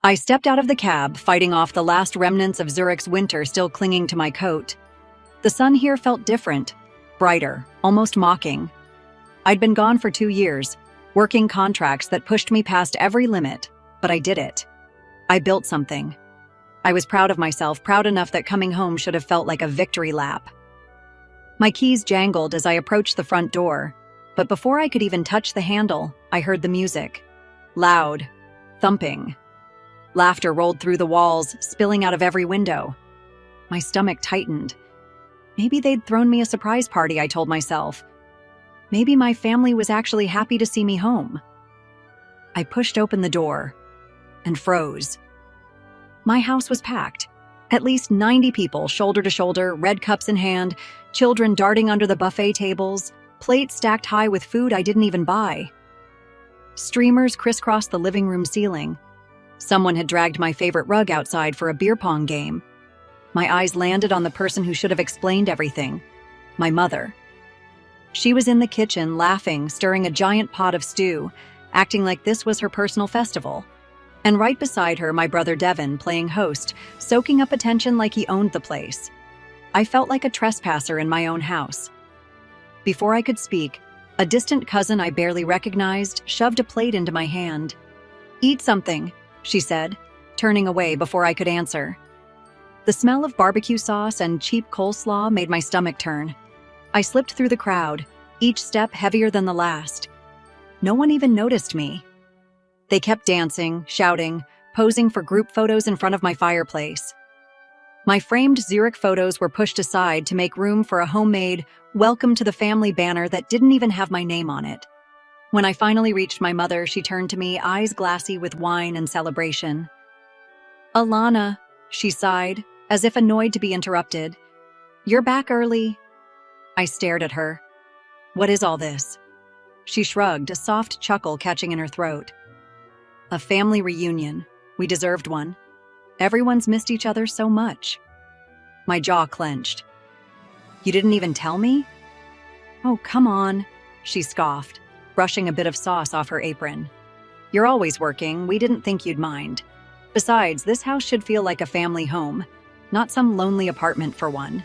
I stepped out of the cab, fighting off the last remnants of Zurich's winter still clinging to my coat. The sun here felt different, brighter, almost mocking. I'd been gone for 2 years, working contracts that pushed me past every limit, but I did it. I built something. I was proud of myself, proud enough that coming home should have felt like a victory lap. My keys jangled as I approached the front door, but before I could even touch the handle, I heard the music. Loud, thumping. Laughter rolled through the walls, spilling out of every window. My stomach tightened. Maybe they'd thrown me a surprise party, I told myself. Maybe my family was actually happy to see me home. I pushed open the door and froze. My house was packed. At least 90 people, shoulder to shoulder, red cups in hand, children darting under the buffet tables, plates stacked high with food I didn't even buy. Streamers crisscrossed the living room ceiling. Someone had dragged my favorite rug outside for a beer pong game. My eyes landed on the person who should have explained everything, my mother. She was in the kitchen, laughing, stirring a giant pot of stew, acting like this was her personal festival. And right beside her, my brother Devin, playing host, soaking up attention like he owned the place. I felt like a trespasser in my own house. Before I could speak, a distant cousin I barely recognized shoved a plate into my hand. "Eat something," she said, turning away before I could answer. The smell of barbecue sauce and cheap coleslaw made my stomach turn. I slipped through the crowd, each step heavier than the last. No one even noticed me. They kept dancing, shouting, posing for group photos in front of my fireplace. My framed Zurich photos were pushed aside to make room for a homemade "Welcome to the Family" banner that didn't even have my name on it. When I finally reached my mother, she turned to me, eyes glassy with wine and celebration. "Alana," she sighed, as if annoyed to be interrupted. "You're back early." I stared at her. "What is all this?" She shrugged, a soft chuckle catching in her throat. "A family reunion. We deserved one. Everyone's missed each other so much." My jaw clenched. "You didn't even tell me?" "Oh, come on," she scoffed, brushing a bit of sauce off her apron. "You're always working. We didn't think you'd mind. Besides, this house should feel like a family home, not some lonely apartment for one."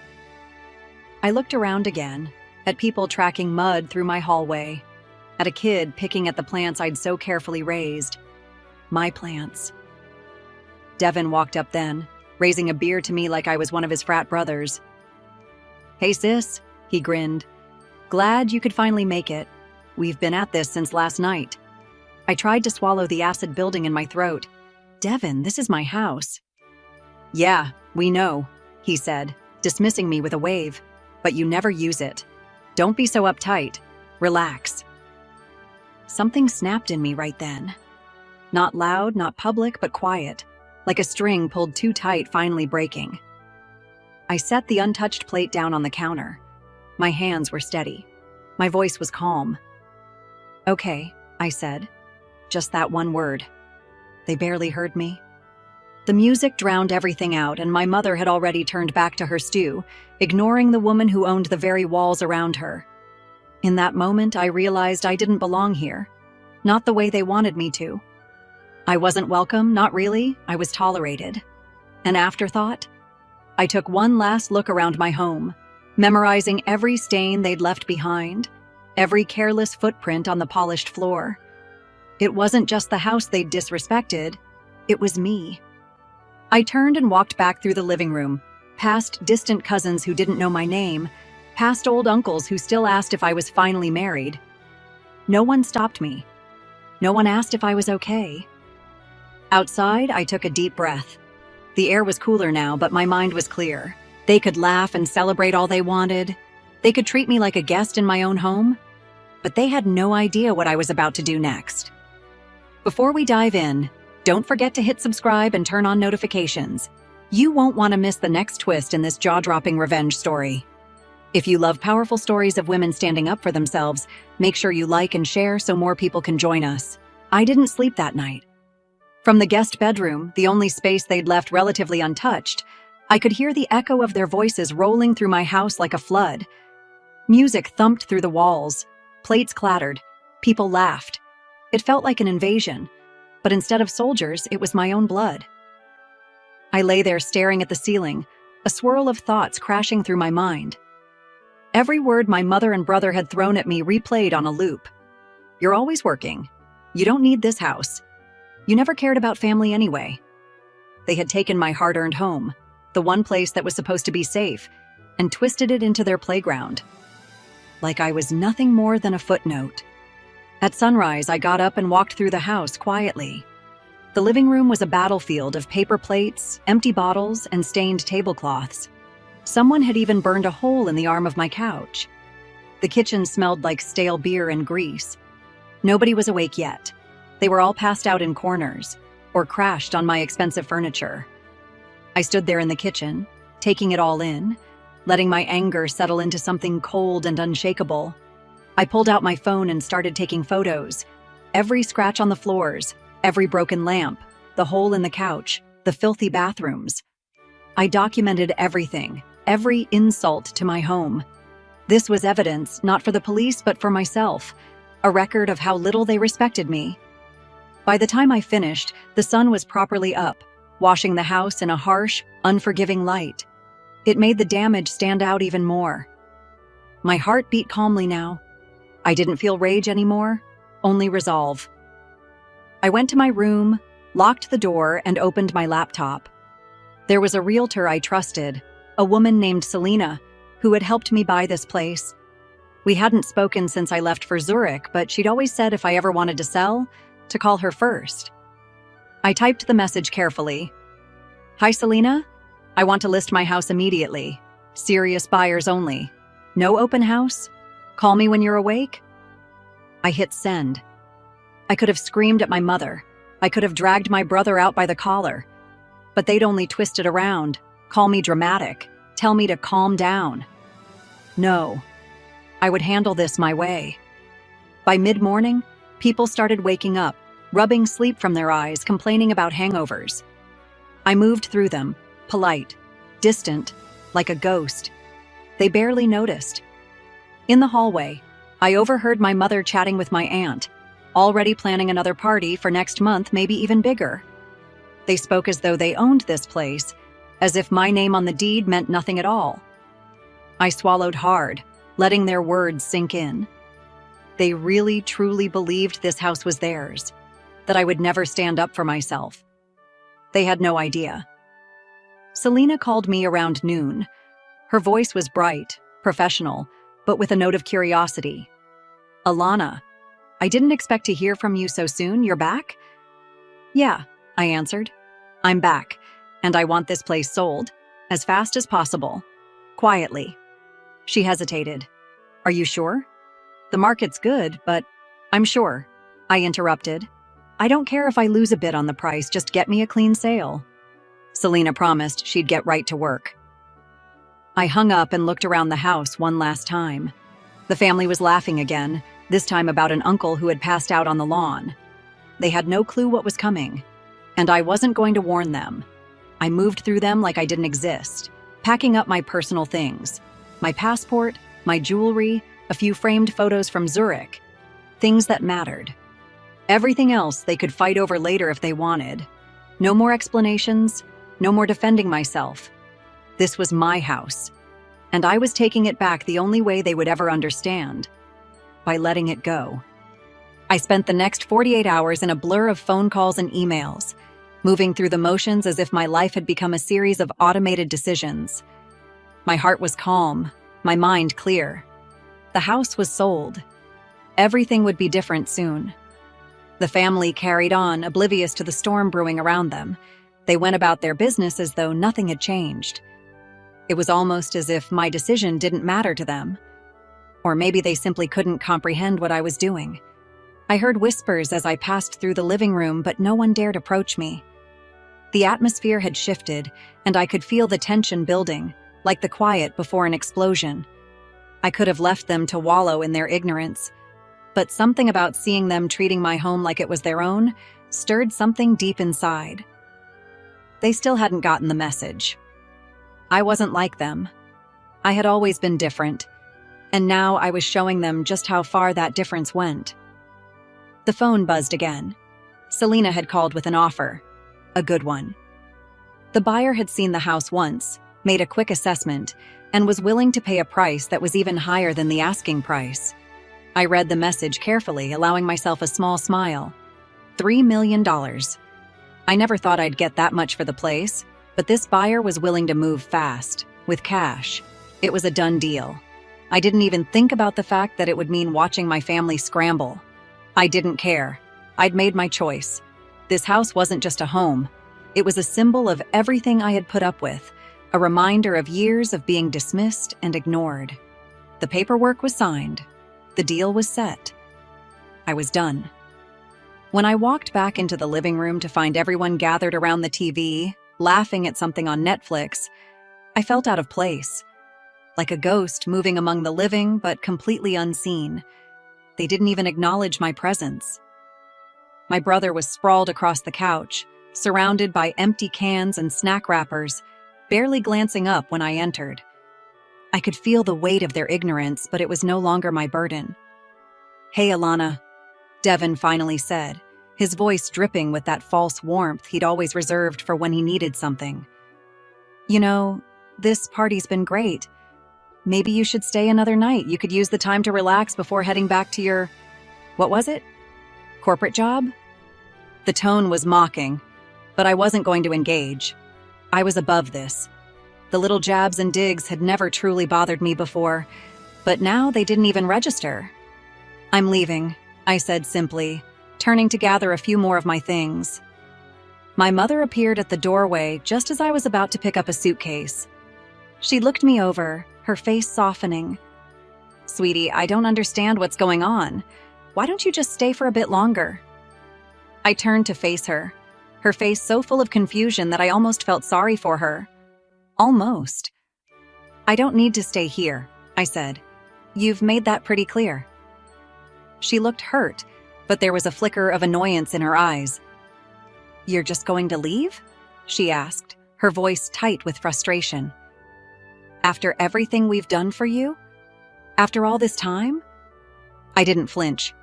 I looked around again, at people tracking mud through my hallway, at a kid picking at the plants I'd so carefully raised. My plants. Devin walked up then, raising a beer to me like I was one of his frat brothers. "Hey sis," he grinned. "Glad you could finally make it. We've been at this since last night." I tried to swallow the acid building in my throat. "Devin, this is my house." "Yeah, we know," he said, dismissing me with a wave. "But you never use it. Don't be so uptight. Relax." Something snapped in me right then. Not loud, not public, but quiet, like a string pulled too tight finally breaking. I set the untouched plate down on the counter. My hands were steady. My voice was calm. "Okay," I said. Just that one word. They barely heard me. The music drowned everything out, and my mother had already turned back to her stew, ignoring the woman who owned the very walls around her. In that moment, I realized I didn't belong here. Not the way they wanted me to. I wasn't welcome, not really. I was tolerated. An afterthought? I took one last look around my home, memorizing every stain they'd left behind, every careless footprint on the polished floor. It wasn't just the house they'd disrespected, it was me. I turned and walked back through the living room, past distant cousins who didn't know my name, past old uncles who still asked if I was finally married. No one stopped me. No one asked if I was okay. Outside, I took a deep breath. The air was cooler now, but my mind was clear. They could laugh and celebrate all they wanted. They could treat me like a guest in my own home. But they had no idea what I was about to do next. Before we dive in, don't forget to hit subscribe and turn on notifications. You won't want to miss the next twist in this jaw-dropping revenge story. If you love powerful stories of women standing up for themselves, make sure you like and share so more people can join us. I didn't sleep that night. From the guest bedroom, the only space they'd left relatively untouched, I could hear the echo of their voices rolling through my house like a flood. Music thumped through the walls, plates clattered, people laughed. It felt like an invasion. But instead of soldiers, it was my own blood. I lay there staring at the ceiling, a swirl of thoughts crashing through my mind. Every word my mother and brother had thrown at me replayed on a loop. You're always working. You don't need this house. You never cared about family anyway. They had taken my hard-earned home, the one place that was supposed to be safe, and twisted it into their playground. Like I was nothing more than a footnote. At sunrise, I got up and walked through the house quietly. The living room was a battlefield of paper plates, empty bottles, and stained tablecloths. Someone had even burned a hole in the arm of my couch. The kitchen smelled like stale beer and grease. Nobody was awake yet. They were all passed out in corners, or crashed on my expensive furniture. I stood there in the kitchen, taking it all in, letting my anger settle into something cold and unshakable. I pulled out my phone and started taking photos. Every scratch on the floors, every broken lamp, the hole in the couch, the filthy bathrooms. I documented everything, every insult to my home. This was evidence, not for the police, but for myself, a record of how little they respected me. By the time I finished, the sun was properly up, washing the house in a harsh, unforgiving light. It made the damage stand out even more. My heart beat calmly now. I didn't feel rage anymore, only resolve. I went to my room, locked the door, and opened my laptop. There was a realtor I trusted, a woman named Selena, who had helped me buy this place. We hadn't spoken since I left for Zurich, but she'd always said if I ever wanted to sell, to call her first. I typed the message carefully. Hi, Selena. I want to list my house immediately. Serious buyers only. No open house? Call me when you're awake? I hit send. I could have screamed at my mother. I could have dragged my brother out by the collar. But they'd only twist it around, call me dramatic, tell me to calm down. No. I would handle this my way. By mid-morning, people started waking up, rubbing sleep from their eyes, complaining about hangovers. I moved through them, polite, distant, like a ghost. They barely noticed. In the hallway, I overheard my mother chatting with my aunt, already planning another party for next month, maybe even bigger. They spoke as though they owned this place, as if my name on the deed meant nothing at all. I swallowed hard, letting their words sink in. They really, truly believed this house was theirs, that I would never stand up for myself. They had no idea. Selena called me around noon. Her voice was bright, professional, but with a note of curiosity. Alana, I didn't expect to hear from you so soon. You're back? Yeah, I answered. I'm back, and I want this place sold, as fast as possible. Quietly. She hesitated. Are you sure? The market's good, but I'm sure. I interrupted. I don't care if I lose a bit on the price, just get me a clean sale. Selena promised she'd get right to work. I hung up and looked around the house one last time. The family was laughing again, this time about an uncle who had passed out on the lawn. They had no clue what was coming, and I wasn't going to warn them. I moved through them like I didn't exist, packing up my personal things. My passport, my jewelry, a few framed photos from Zurich. Things that mattered. Everything else they could fight over later if they wanted. No more explanations, no more defending myself. This was my house, and I was taking it back the only way they would ever understand, by letting it go. I spent the next 48 hours in a blur of phone calls and emails, moving through the motions as if my life had become a series of automated decisions. My heart was calm, my mind clear. The house was sold. Everything would be different soon. The family carried on, oblivious to the storm brewing around them. They went about their business as though nothing had changed. It was almost as if my decision didn't matter to them. Or maybe they simply couldn't comprehend what I was doing. I heard whispers as I passed through the living room, but no one dared approach me. The atmosphere had shifted, and I could feel the tension building, like the quiet before an explosion. I could have left them to wallow in their ignorance, but something about seeing them treating my home like it was their own stirred something deep inside. They still hadn't gotten the message. I wasn't like them. I had always been different, and now I was showing them just how far that difference went. The phone buzzed again. Selena had called with an offer. A good one. The buyer had seen the house once, made a quick assessment, and was willing to pay a price that was even higher than the asking price. I read the message carefully, allowing myself a small smile. $3 million. I never thought I'd get that much for the place, but this buyer was willing to move fast, with cash. It was a done deal. I didn't even think about the fact that it would mean watching my family scramble. I didn't care. I'd made my choice. This house wasn't just a home. It was a symbol of everything I had put up with, a reminder of years of being dismissed and ignored. The paperwork was signed. The deal was set. I was done. When I walked back into the living room to find everyone gathered around the TV, laughing at something on Netflix, I felt out of place, like a ghost moving among the living but completely unseen. They didn't even acknowledge my presence. My brother was sprawled across the couch, surrounded by empty cans and snack wrappers, barely glancing up when I entered. I could feel the weight of their ignorance, but it was no longer my burden. "Hey, Alana," Devin finally said, his voice dripping with that false warmth he'd always reserved for when he needed something. "You know, this party's been great. Maybe you should stay another night. You could use the time to relax before heading back to your, what was it? Corporate job?" The tone was mocking, but I wasn't going to engage. I was above this. The little jabs and digs had never truly bothered me before, but now they didn't even register. "I'm leaving," I said simply, turning to gather a few more of my things. My mother appeared at the doorway just as I was about to pick up a suitcase. She looked me over, her face softening. "Sweetie, I don't understand what's going on. Why don't you just stay for a bit longer?" I turned to face her, her face so full of confusion that I almost felt sorry for her. Almost. "I don't need to stay here," I said. "You've made that pretty clear." She looked hurt, but there was a flicker of annoyance in her eyes. "You're just going to leave?" she asked, her voice tight with frustration. "After everything we've done for you? After all this time?" I didn't flinch.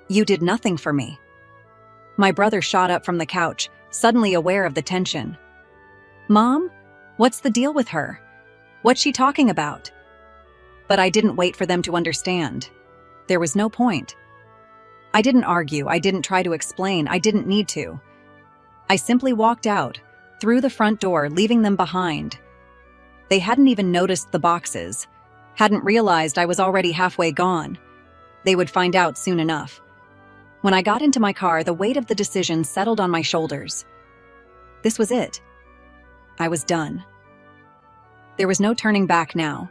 "You did nothing for me." My brother shot up from the couch, suddenly aware of the tension. "Mom, what's the deal with her? What's she talking about?" But I didn't wait for them to understand. There was no point. I didn't argue, I didn't try to explain, I didn't need to. I simply walked out, through the front door, leaving them behind. They hadn't even noticed the boxes, hadn't realized I was already halfway gone. They would find out soon enough. When I got into my car, the weight of the decision settled on my shoulders. This was it. I was done. There was no turning back now.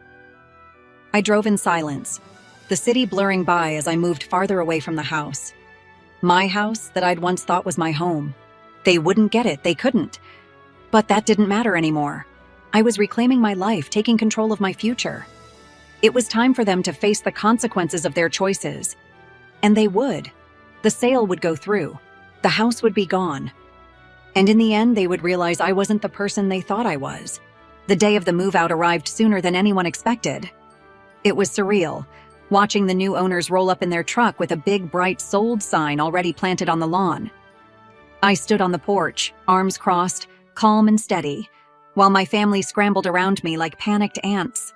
I drove in silence, the city blurring by as I moved farther away from the house. My house that I'd once thought was my home. They wouldn't get it, they couldn't. But that didn't matter anymore. I was reclaiming my life, taking control of my future. It was time for them to face the consequences of their choices. And they would. The sale would go through. The house would be gone. And in the end, they would realize I wasn't the person they thought I was. The day of the move-out arrived sooner than anyone expected. It was surreal, watching the new owners roll up in their truck with a big, bright "Sold" sign already planted on the lawn. I stood on the porch, arms crossed, calm and steady, while my family scrambled around me like panicked ants.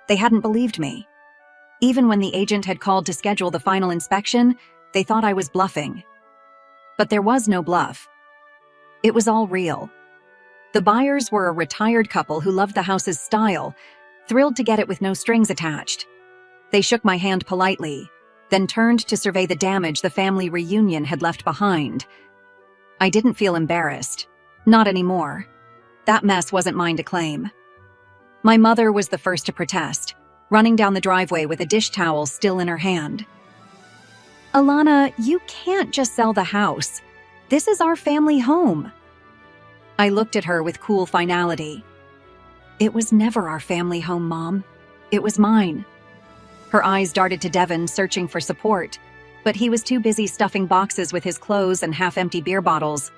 They hadn't believed me. Even when the agent had called to schedule the final inspection, they thought I was bluffing. But there was no bluff. It was all real. The buyers were a retired couple who loved the house's style, thrilled to get it with no strings attached. They shook my hand politely, then turned to survey the damage the family reunion had left behind. I didn't feel embarrassed. Not anymore. That mess wasn't mine to claim. My mother was the first to protest, running down the driveway with a dish towel still in her hand. "Alana, you can't just sell the house. This is our family home." I looked at her with cool finality. "It was never our family home, Mom. It was mine." Her eyes darted to Devin, searching for support, but he was too busy stuffing boxes with his clothes and half-empty beer bottles.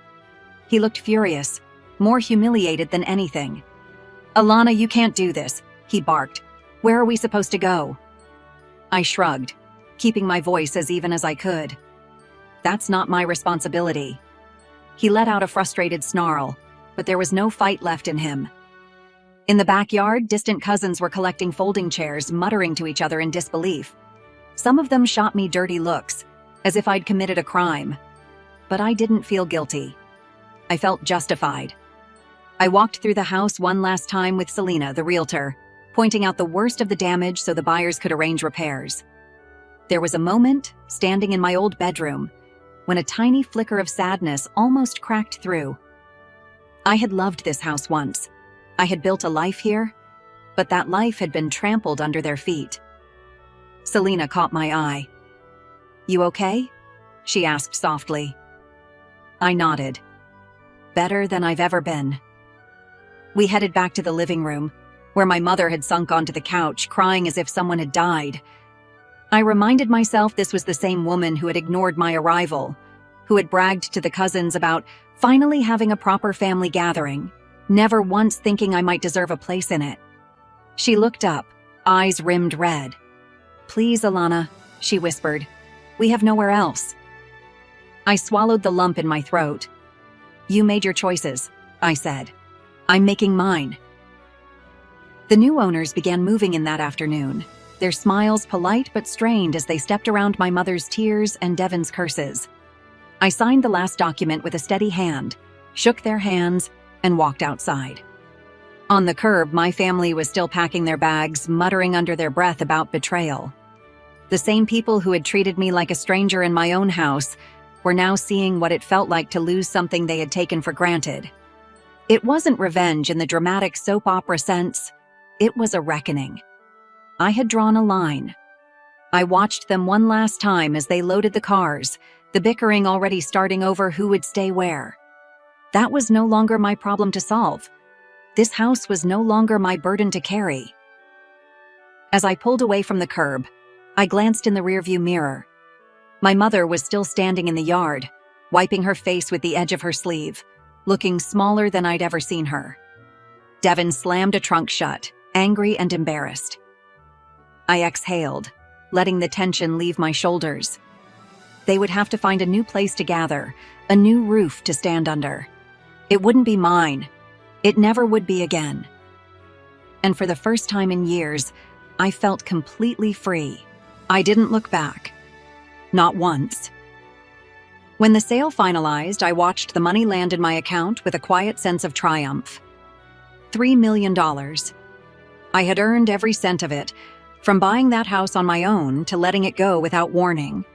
He looked furious, more humiliated than anything. "Alana, you can't do this," he barked. "Where are we supposed to go?" I shrugged, keeping my voice as even as I could. That's not my responsibility. He let out a frustrated snarl, but there was no fight left in him. In the backyard, distant cousins were collecting folding chairs, muttering to each other in disbelief. Some of them shot me dirty looks, as if I'd committed a crime. But I didn't feel guilty. I felt justified. I walked through the house one last time with Selena, the realtor, pointing out the worst of the damage so the buyers could arrange repairs. There was a moment, standing in my old bedroom, when a tiny flicker of sadness almost cracked through. I had loved this house once. I had built a life here, but that life had been trampled under their feet. Selena caught my eye. "You okay?" she asked softly. I nodded. Better than I've ever been. We headed back to the living room, where my mother had sunk onto the couch, crying as if someone had died. I reminded myself this was the same woman who had ignored my arrival, who had bragged to the cousins about finally having a proper family gathering, never once thinking I might deserve a place in it. She looked up, eyes rimmed red. "Please, Alana," she whispered. "We have nowhere else." I swallowed the lump in my throat. "You made your choices," I said. "I'm making mine." The new owners began moving in that afternoon, their smiles polite but strained as they stepped around my mother's tears and Devin's curses. I signed the last document with a steady hand, shook their hands, and walked outside. On the curb, my family was still packing their bags, muttering under their breath about betrayal. The same people who had treated me like a stranger in my own house were now seeing what it felt like to lose something they had taken for granted. It wasn't revenge in the dramatic soap opera sense. It was a reckoning. I had drawn a line. I watched them one last time as they loaded the cars, the bickering already starting over who would stay where. That was no longer my problem to solve. This house was no longer my burden to carry. As I pulled away from the curb, I glanced in the rearview mirror. My mother was still standing in the yard, wiping her face with the edge of her sleeve, looking smaller than I'd ever seen her. Devin slammed a trunk shut, angry and embarrassed. I exhaled, letting the tension leave my shoulders. They would have to find a new place to gather, a new roof to stand under. It wouldn't be mine. It never would be again. And for the first time in years, I felt completely free. I didn't look back. Not once. When the sale finalized, I watched the money land in my account with a quiet sense of triumph. $3 million. I had earned every cent of it, from buying that house on my own to letting it go without warning.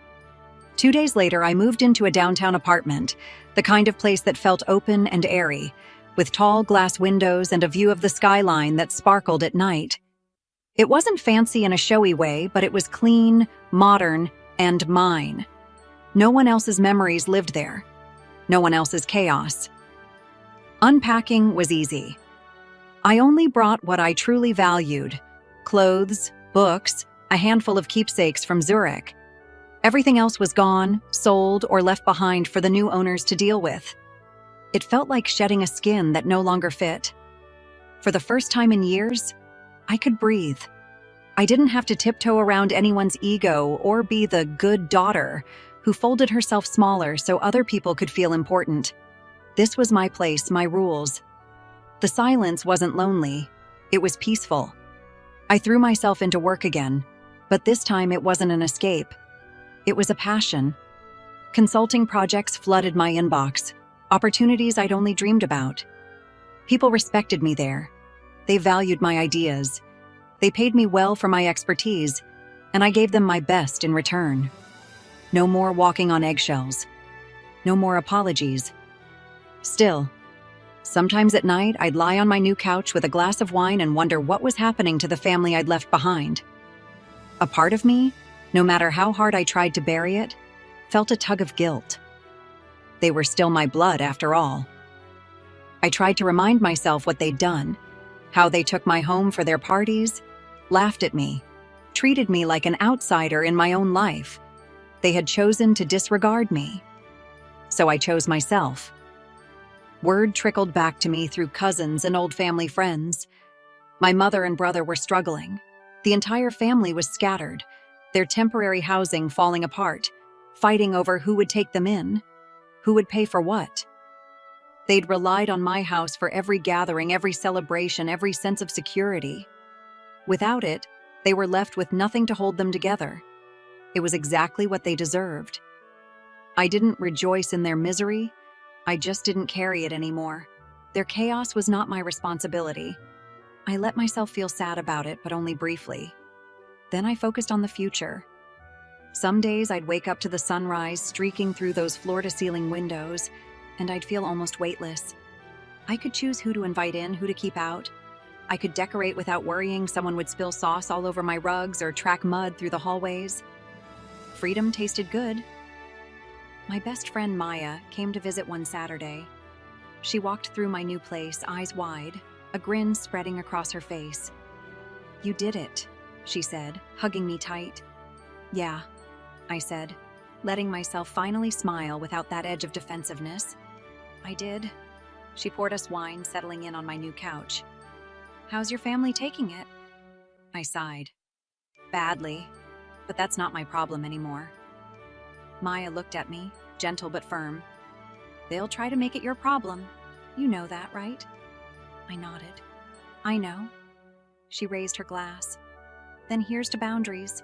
2 days later, I moved into a downtown apartment, the kind of place that felt open and airy, with tall glass windows and a view of the skyline that sparkled at night. It wasn't fancy in a showy way, but it was clean, modern, and mine. No one else's memories lived there. No one else's chaos. Unpacking was easy. I only brought what I truly valued: clothes, books, a handful of keepsakes from Zurich. Everything else was gone, sold, or left behind for the new owners to deal with. It felt like shedding a skin that no longer fit. For the first time in years, I could breathe. I didn't have to tiptoe around anyone's ego or be the good daughter who folded herself smaller so other people could feel important. This was my place, my rules. The silence wasn't lonely. It was peaceful. I threw myself into work again, but this time it wasn't an escape. It was a passion. Consulting projects flooded my inbox, opportunities I'd only dreamed about. People respected me there. They valued my ideas. They paid me well for my expertise, and I gave them my best in return. No more walking on eggshells. No more apologies. Still, sometimes at night I'd lie on my new couch with a glass of wine and wonder what was happening to the family I'd left behind. A part of me, no matter how hard I tried to bury it, felt a tug of guilt. They were still my blood after all. I tried to remind myself what they'd done, how they took my home for their parties, laughed at me, treated me like an outsider in my own life. They had chosen to disregard me. So I chose myself. Word trickled back to me through cousins and old family friends. My mother and brother were struggling. The entire family was scattered, their temporary housing falling apart, fighting over who would take them in, who would pay for what. They'd relied on my house for every gathering, every celebration, every sense of security. Without it, they were left with nothing to hold them together. It was exactly what they deserved. I didn't rejoice in their misery. I just didn't carry it anymore. Their chaos was not my responsibility. I let myself feel sad about it, but only briefly. Then I focused on the future. Some days I'd wake up to the sunrise streaking through those floor-to-ceiling windows, and I'd feel almost weightless. I could choose who to invite in, who to keep out. I could decorate without worrying someone would spill sauce all over my rugs or track mud through the hallways. Freedom tasted good. My best friend Maya came to visit one Saturday. She walked through my new place, eyes wide, a grin spreading across her face. "You did it," she said, hugging me tight. "Yeah," I said, letting myself finally smile without that edge of defensiveness. "I did." She poured us wine, settling in on my new couch. "How's your family taking it?" I sighed. "Badly, but that's not my problem anymore." Maya looked at me, gentle but firm. "They'll try to make it your problem. You know that, right?" I nodded. "I know." She raised her glass. "Then here's to boundaries."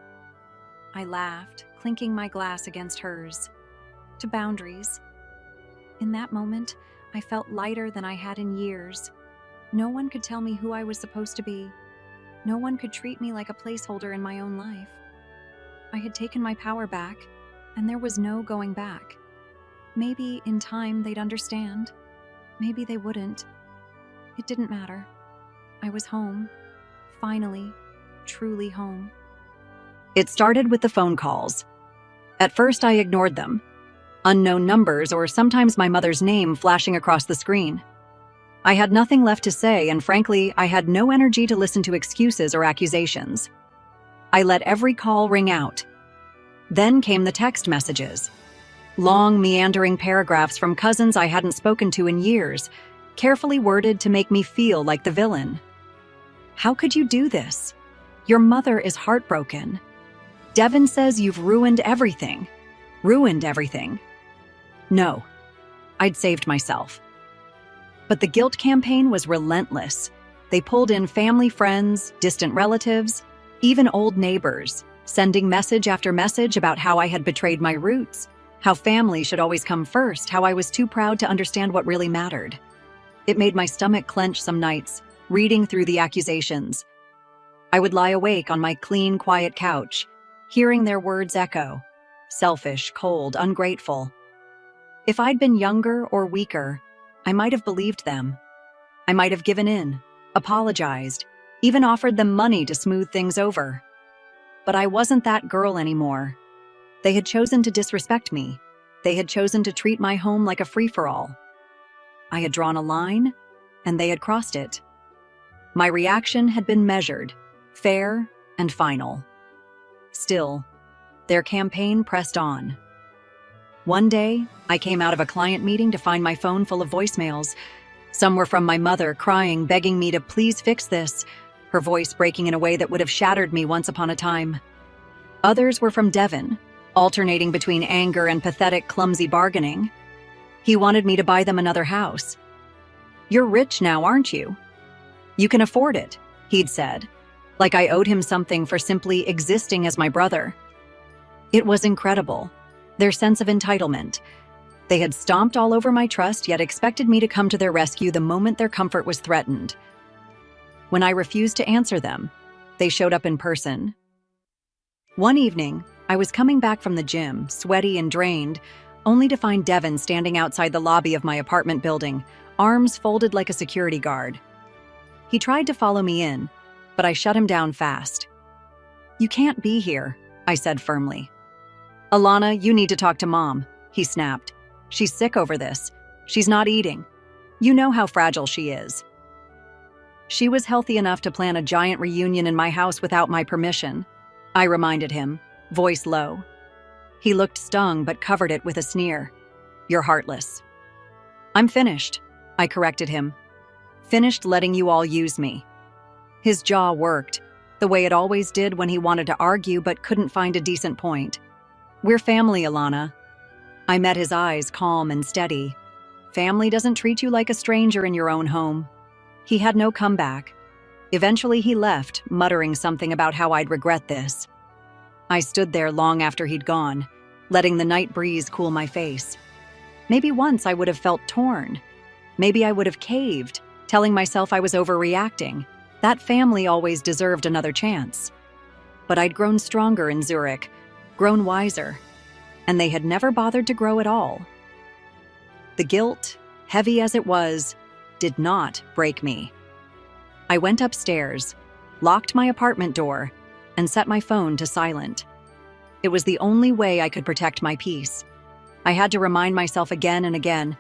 I laughed, clinking my glass against hers. To boundaries. In that moment, I felt lighter than I had in years. No one could tell me who I was supposed to be. No one could treat me like a placeholder in my own life. I had taken my power back, and there was no going back. Maybe in time they'd understand. Maybe they wouldn't. It didn't matter. I was home. Finally, truly home. It started with the phone calls. At first, I ignored them. Unknown numbers or sometimes my mother's name flashing across the screen. I had nothing left to say, and frankly, I had no energy to listen to excuses or accusations. I let every call ring out. Then came the text messages. Long, meandering paragraphs from cousins I hadn't spoken to in years, carefully worded to make me feel like the villain. "How could you do this? Your mother is heartbroken. Devin says you've ruined everything. Ruined everything." No, I'd saved myself. But the guilt campaign was relentless. They pulled in family friends, distant relatives, even old neighbors, sending message after message about how I had betrayed my roots, how family should always come first, how I was too proud to understand what really mattered. It made my stomach clench some nights, reading through the accusations. I would lie awake on my clean, quiet couch, hearing their words echo. Selfish, cold, ungrateful. If I'd been younger or weaker, I might have believed them. I might have given in, apologized, even offered them money to smooth things over. But I wasn't that girl anymore. They had chosen to disrespect me. They had chosen to treat my home like a free-for-all. I had drawn a line, and they had crossed it. My reaction had been measured, fair, and final. Still, their campaign pressed on. One day, I came out of a client meeting to find my phone full of voicemails. Some were from my mother, crying, begging me to please fix this, her voice breaking in a way that would have shattered me once upon a time. Others were from Devin, alternating between anger and pathetic, clumsy bargaining. He wanted me to buy them another house. "You're rich now, aren't you? You can afford it," he'd said, like I owed him something for simply existing as my brother. It was incredible, their sense of entitlement. They had stomped all over my trust, yet expected me to come to their rescue the moment their comfort was threatened. When I refused to answer them, they showed up in person. One evening, I was coming back from the gym, sweaty and drained, only to find Devin standing outside the lobby of my apartment building, arms folded like a security guard. He tried to follow me in, but I shut him down fast. "You can't be here," I said firmly. "Alana, you need to talk to Mom," he snapped. "She's sick over this. She's not eating. You know how fragile she is." "She was healthy enough to plan a giant reunion in my house without my permission," I reminded him, voice low. He looked stung but covered it with a sneer. "You're heartless." "I'm finished," I corrected him. "Finished letting you all use me." His jaw worked, the way it always did when he wanted to argue but couldn't find a decent point. We're family, Alana. I met his eyes, calm and steady. Family doesn't treat you like a stranger in your own home. He had no comeback. Eventually he left, muttering something about how I'd regret this. I stood there long after he'd gone, letting the night breeze cool my face. Maybe once I would have felt torn. Maybe I would have caved, telling myself I was overreacting. That family always deserved another chance. But I'd grown stronger in Zurich, grown wiser, and they had never bothered to grow at all. The guilt, heavy as it was, did not break me. I went upstairs, locked my apartment door, and set my phone to silent. It was the only way I could protect my peace. I had to remind myself again and again,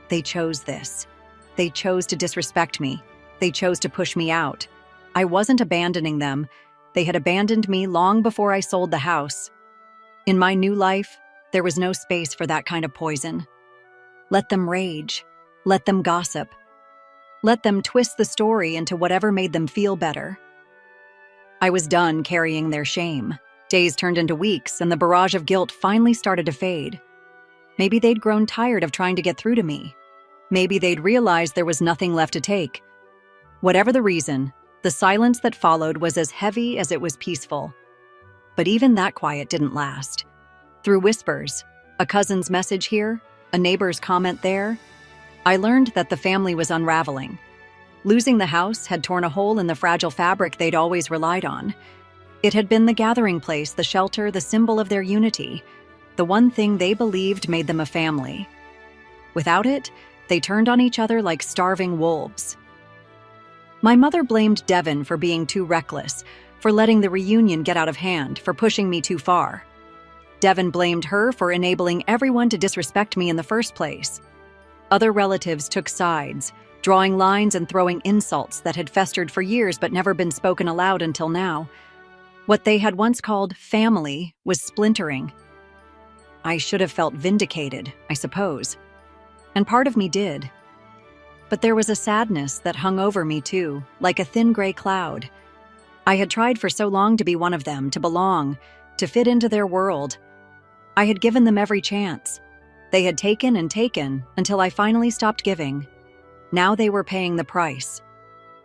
they chose this. They chose to disrespect me. They chose to push me out. I wasn't abandoning them. They had abandoned me long before I sold the house. In my new life, there was no space for that kind of poison. Let them rage. Let them gossip. Let them twist the story into whatever made them feel better. I was done carrying their shame. Days turned into weeks, and the barrage of guilt finally started to fade. Maybe they'd grown tired of trying to get through to me. Maybe they'd realized there was nothing left to take. Whatever the reason, the silence that followed was as heavy as it was peaceful. But even that quiet didn't last. Through whispers, a cousin's message here, a neighbor's comment there, I learned that the family was unraveling. Losing the house had torn a hole in the fragile fabric they'd always relied on. It had been the gathering place, the shelter, the symbol of their unity, the one thing they believed made them a family. Without it, they turned on each other like starving wolves. My mother blamed Devin for being too reckless, for letting the reunion get out of hand, for pushing me too far. Devin blamed her for enabling everyone to disrespect me in the first place. Other relatives took sides, drawing lines and throwing insults that had festered for years but never been spoken aloud until now. What they had once called family was splintering. I should have felt vindicated, I suppose. And part of me did. But there was a sadness that hung over me too, like a thin gray cloud. I had tried for so long to be one of them, to belong, to fit into their world. I had given them every chance. They had taken and taken until I finally stopped giving. Now they were paying the price.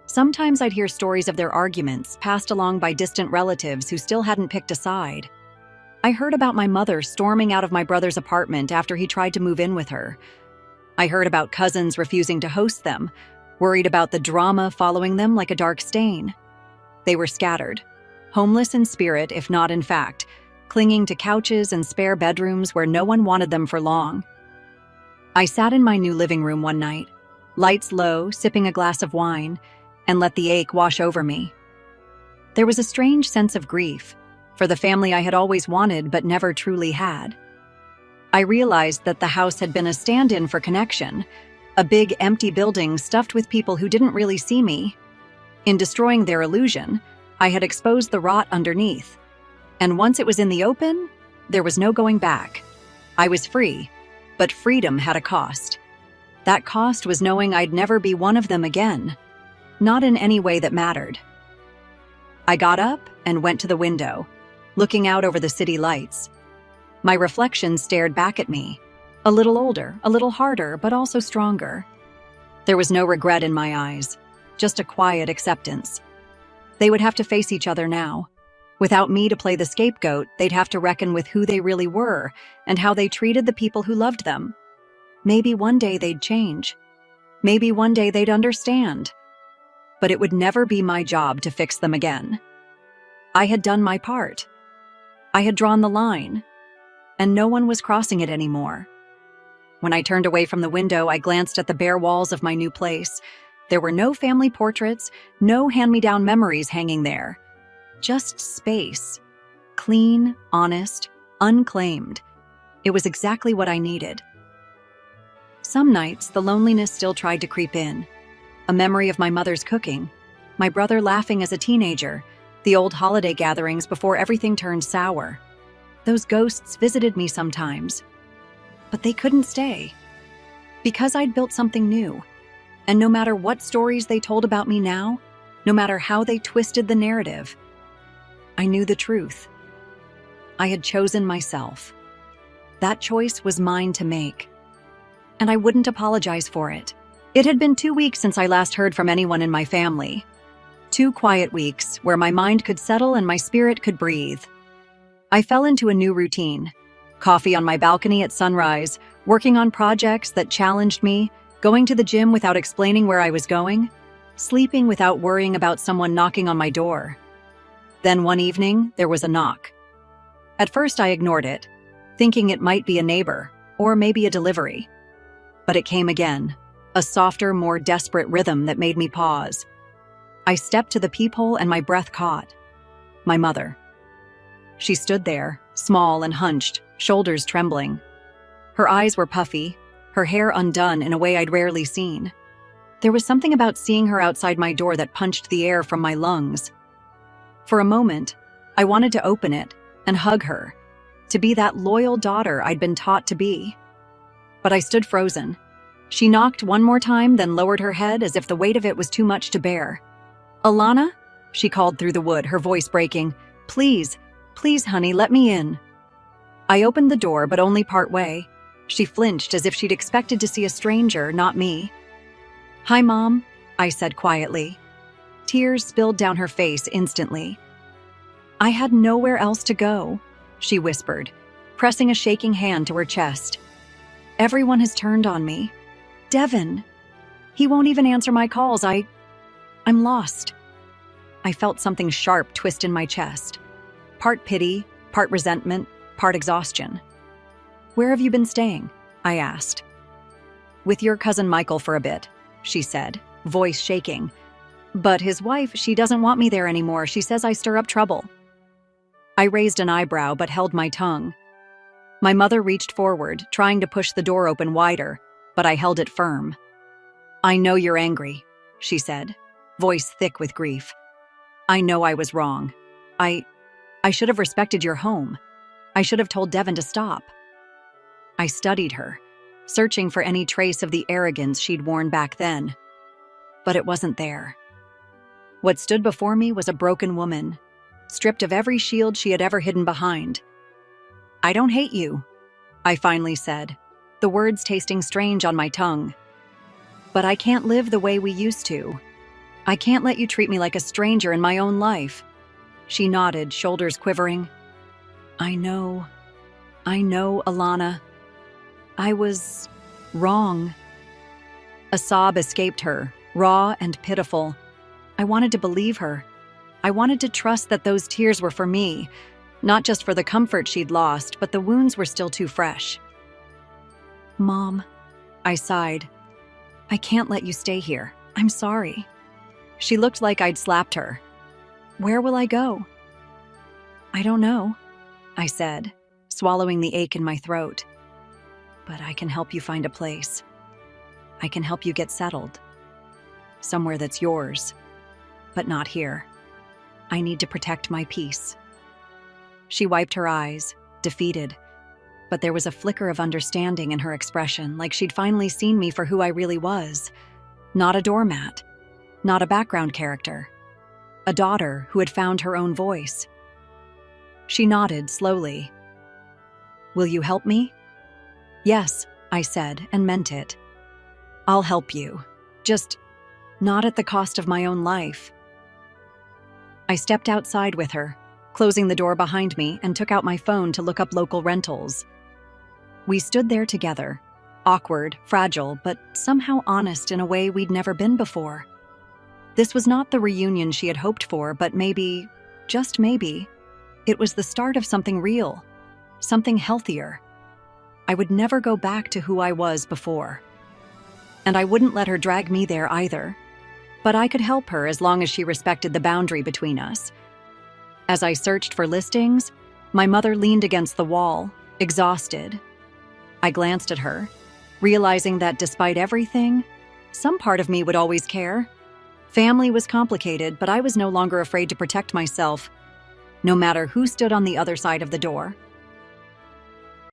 Sometimes I'd hear stories of their arguments passed along by distant relatives who still hadn't picked a side. I heard about my mother storming out of my brother's apartment after he tried to move in with her. I heard about cousins refusing to host them, worried about the drama following them like a dark stain. They were scattered, homeless in spirit if not in fact, clinging to couches and spare bedrooms where no one wanted them for long. I sat in my new living room one night, lights low, sipping a glass of wine, and let the ache wash over me. There was a strange sense of grief for the family I had always wanted but never truly had. I realized that the house had been a stand-in for connection, a big empty building stuffed with people who didn't really see me. In destroying their illusion, I had exposed the rot underneath. And once it was in the open, there was no going back. I was free, but freedom had a cost. That cost was knowing I'd never be one of them again, not in any way that mattered. I got up and went to the window, looking out over the city lights. My reflection stared back at me, a little older, a little harder, but also stronger. There was no regret in my eyes, just a quiet acceptance. They would have to face each other now. Without me to play the scapegoat, they'd have to reckon with who they really were and how they treated the people who loved them. Maybe one day they'd change. Maybe one day they'd understand. But it would never be my job to fix them again. I had done my part. I had drawn the line, and no one was crossing it anymore. When I turned away from the window, I glanced at the bare walls of my new place. There were no family portraits, no hand-me-down memories hanging there. Just space. Clean, honest, unclaimed. It was exactly what I needed. Some nights, the loneliness still tried to creep in. A memory of my mother's cooking, my brother laughing as a teenager, the old holiday gatherings before everything turned sour. Those ghosts visited me sometimes, but they couldn't stay. Because I'd built something new, and no matter what stories they told about me now, no matter how they twisted the narrative, I knew the truth. I had chosen myself. That choice was mine to make, and I wouldn't apologize for it. It had been 2 weeks since I last heard from anyone in my family. 2 quiet weeks where my mind could settle and my spirit could breathe. I fell into a new routine. Coffee on my balcony at sunrise, working on projects that challenged me, going to the gym without explaining where I was going, sleeping without worrying about someone knocking on my door. Then one evening, there was a knock. At first I ignored it, thinking it might be a neighbor, or maybe a delivery. But it came again, a softer, more desperate rhythm that made me pause. I stepped to the peephole and my breath caught. My mother. She stood there, small and hunched, shoulders trembling. Her eyes were puffy, her hair undone in a way I'd rarely seen. There was something about seeing her outside my door that punched the air from my lungs. For a moment, I wanted to open it and hug her, to be that loyal daughter I'd been taught to be. But I stood frozen. She knocked one more time, then lowered her head as if the weight of it was too much to bear. "Alana?" she called through the wood, her voice breaking. "Please, please, honey, let me in." I opened the door, but only part way. She flinched as if she'd expected to see a stranger, not me. "Hi, Mom," I said quietly. Tears spilled down her face instantly. "I had nowhere else to go," she whispered, pressing a shaking hand to her chest. "Everyone has turned on me. Devin. He won't even answer my calls. I'm lost." I felt something sharp twist in my chest. Part pity, part resentment, part exhaustion. "Where have you been staying?" I asked. "With your cousin Michael for a bit," she said, voice shaking. "But his wife, she doesn't want me there anymore. She says I stir up trouble." I raised an eyebrow but held my tongue. My mother reached forward, trying to push the door open wider, but I held it firm. "I know you're angry," she said, voice thick with grief. "I know I was wrong. I should have respected your home. I should have told Devin to stop." I studied her, searching for any trace of the arrogance she'd worn back then. But it wasn't there. What stood before me was a broken woman, stripped of every shield she had ever hidden behind. "I don't hate you," I finally said, the words tasting strange on my tongue. "But I can't live the way we used to. I can't let you treat me like a stranger in my own life." She nodded, shoulders quivering. I know, Alana. I was wrong." A sob escaped her, raw and pitiful. I wanted to believe her. I wanted to trust that those tears were for me, not just for the comfort she'd lost, but the wounds were still too fresh. "Mom," I sighed. "I can't let you stay here. I'm sorry." She looked like I'd slapped her. "Where will I go?" "I don't know," I said, swallowing the ache in my throat. "But I can help you find a place. I can help you get settled. Somewhere that's yours, but not here. I need to protect my peace." She wiped her eyes, defeated, but there was a flicker of understanding in her expression, like she'd finally seen me for who I really was. Not a doormat, not a background character. A daughter who had found her own voice. She nodded slowly. "Will you help me?" "Yes," I said, and meant it. "I'll help you. Just not at the cost of my own life." I stepped outside with her, closing the door behind me, and took out my phone to look up local rentals. We stood there together, awkward, fragile, but somehow honest in a way we'd never been before. This was not the reunion she had hoped for, but maybe, just maybe, it was the start of something real, something healthier. I would never go back to who I was before. And I wouldn't let her drag me there either. But I could help her as long as she respected the boundary between us. As I searched for listings, my mother leaned against the wall, exhausted. I glanced at her, realizing that despite everything, some part of me would always care. Family was complicated, but I was no longer afraid to protect myself, no matter who stood on the other side of the door.